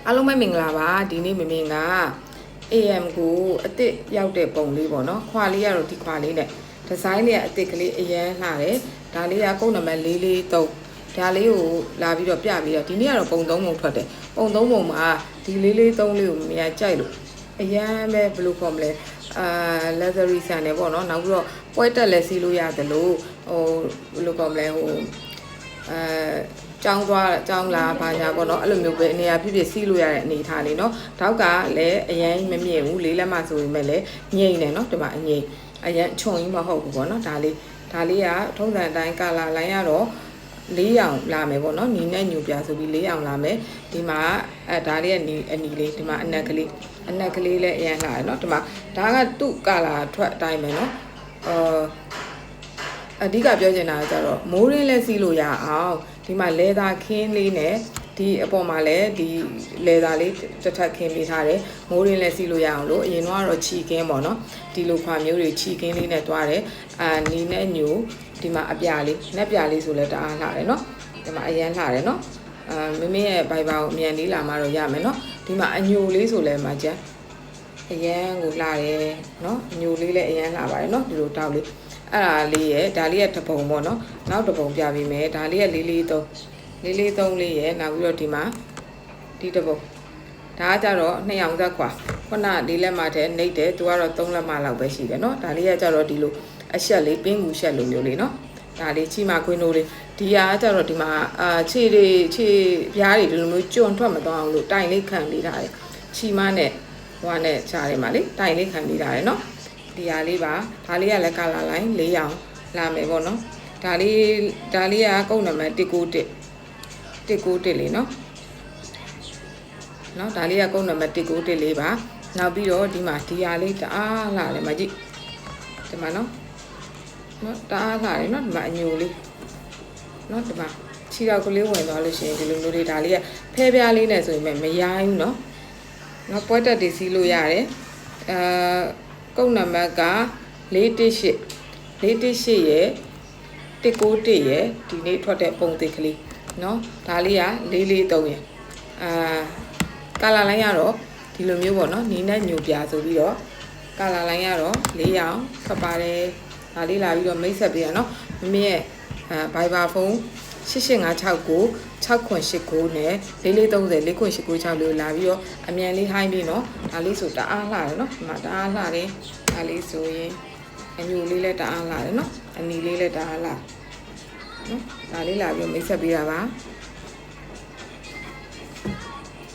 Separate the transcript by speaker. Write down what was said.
Speaker 1: အားလုံးပဲမင်္ဂလာပါဒီနေ့မမင်က AM ကိုအစ်စ်ရောက်တဲ့ပုံလေးပေါ့နော်ခွာလေးကတော့ဒီခွာလေးနဲ့ဒီဇိုင်းလေးကအစ်စ်ကလေးအရန်လှတယ်ဒါလေးကကုတ်နံပါတ်443ဒါလေးကိုလာပြီးတော့ပြပြီးတော့ဒီနေ့ကတော့ပုံ3ပုံထွက်တယ်ပုံ3ပုံမှာဒီ443လေးကိုမရကြိုက်လို့အရန်ပဲဘယ်လိုခေါ်မလဲluxury ဆန်တယ်ပေါ့နော်နောက်ပြီးတော့ပွဲတက်လဲစီးလို့ရတယ်လို့ဟိုဘယ်လိုခေါ်မလဲဟိုကျောင်းလာဘာညာပေါ့နော်အဲ့လိုမျိုးပဲအနေအဖြစ်စီးလို့ရတဲ့အနေထားလေးเนาะတောက်ကလည်းအရင်မမြင့်ဘူးလေးလက်မဆိုပေမဲ့လည်းငိမ့်တယ်เนาะဒီမှာအငိမ့်အရင်ခြုံကြီးမဟုတ်ဘူးပေါ့နော်ဒါလေးကထုံးစံအတိုင်းကာလာလိုင်းရတော့4ရောင်လာမယ်ပေါ့နော်ညီနဲ့ညူပြဆိုပြီး4ရောင်လာမယ်ဒီမှာဒါလေးကအနီလေးဒီမှာအနက်ကလေးလည်းအရင်လာတယ်เนาะဒီမှာဒါကသူ့ကာလာထွက်အတိုင်းပဲเนาะအဓိကပြောချင်တာကကျတော့မိုးရင်းလက်စီးလို့ရအောင်ဒီမှာလေသာခင်းလေးနဲ့ဒီအပေါ်မှာလည်းဒီလေသာလေးတစ်ထပ်ခင်းပေးထားတယ်မိုးရင်းလက်စီးလို့ရအောင်လို့အရင်ကတော့ချီကင်းပေါ့နော်ဒီလိုခွာမျိုးတွေချီကင်းလေးနဲ့တွားတယ်နီနဲ့ညိုဒီမှာအပြာလေးနဲ့ပြလေးဆိုလဲတအားလှတယ်နော်ဒီမှာအရန်လှတယ်နော်မမင်းရဲ့ဘိုင်ဘာကိုအမြန်လေးလာမှတော့ရမယ်နော်ဒီမှာအညိုလေးဆိုလဲမှာကျန်အရန်ကိုလှတယ်နော်အညိုလေးလည်းအရန်လှပါတယ်နော်ဒီလိုတောက်လေးအဲ့ဒါလေးရဲ့ဒါလေးရဲ့တပုံပေါ့နော်နောက်တပုံပြပေးမယ်ဒါလေးရဲ့443လေးရဲ့နောက်ပြီးတော့ဒီမှာဒီတပုံဒါကကြတော့2ရောင်သက်ခွာခုန4လက်မထဲနှိပ်တယ်သူကတော့3လက်မလောက်ပဲရှိတယ်နော်ဒါလေးကကြတော့ဒီလိုအရှက်လေးပင်းကူရှက်လိုမျိုးလေးနော်ဒါလေးချီမခွင်းတို့လေးဒီဟာကကြတော့ဒီမှာခြေပြားတွေဒီလိုမျိုးကျွံထွက်မသွားအောင်လို့တိုင်လေးခံပေးထားတယ်ချီမနဲ့ဟိုနဲ့ချားတယ်မှာလေတိုင်လေးခံပေးထားတယ်နော်ဒီဟာလေးပါဒါလေးကလည်းကာလာလိုင်း4ရောင်လာမယ်ပေါ့နော်ဒါလေးကကုတ်နံပါတ်191လေးနော်ဒါလေးကကုတ်နံပါတ်191လေးပါနောက်ပြီးတော့ဒီမှာဒီဟာလေးတအားလာတယ်မကြည့်ဒီမှာနော်တအားလာတယ်နော်ဒီမှာအညိုလေးနော်ဒီမှာခြေထောက်ကလေးဝင်သွားလို့ရှိရင်ဒီလိုမျိုးလေးဒါလေးကဖဲပြားလေးနဲ့ဆိုရင်မရိုင်းဘူးနော်ပွဲတက်တွေစီးလို့ရတယ်ကုတ်နံပါတ်က418ရဲ့191ရဲ့ဒီနေ့ထွက်တဲ့ပုံသစ်ကလေးเนาะဒါလေးက443ရဲ့ကာလာလိုင်းကတော့ဒီလိုမျိုးပေါ့เนาะနီနဲ့ညိုပြဆိုပြီးတော့ကာလာလိုင်းကတော့4ရောင်ထွက်ပါတယ်ဒါလေးလာပြီးတော့မိတ်ဆက်ပေးရเนาะမမရဲ့ဘိုင်ဘာဖုန်း8856 6989နဲ့4430 4896လို့လာပြီးတော့အမြန်လေးဟိုင်းပြီးเนาะဒါလေးဆိုတအားလှတယ်เนาะဒီမှာတအားလှတယ်ဒါလေးဆိုရင်အညိုလေးလည်းတအားလှတယ်เนาะအနီလေးလည်းတအားလှနော်ဒါလေးလာပြီးမိတ်ဆက်ပေးတာပါ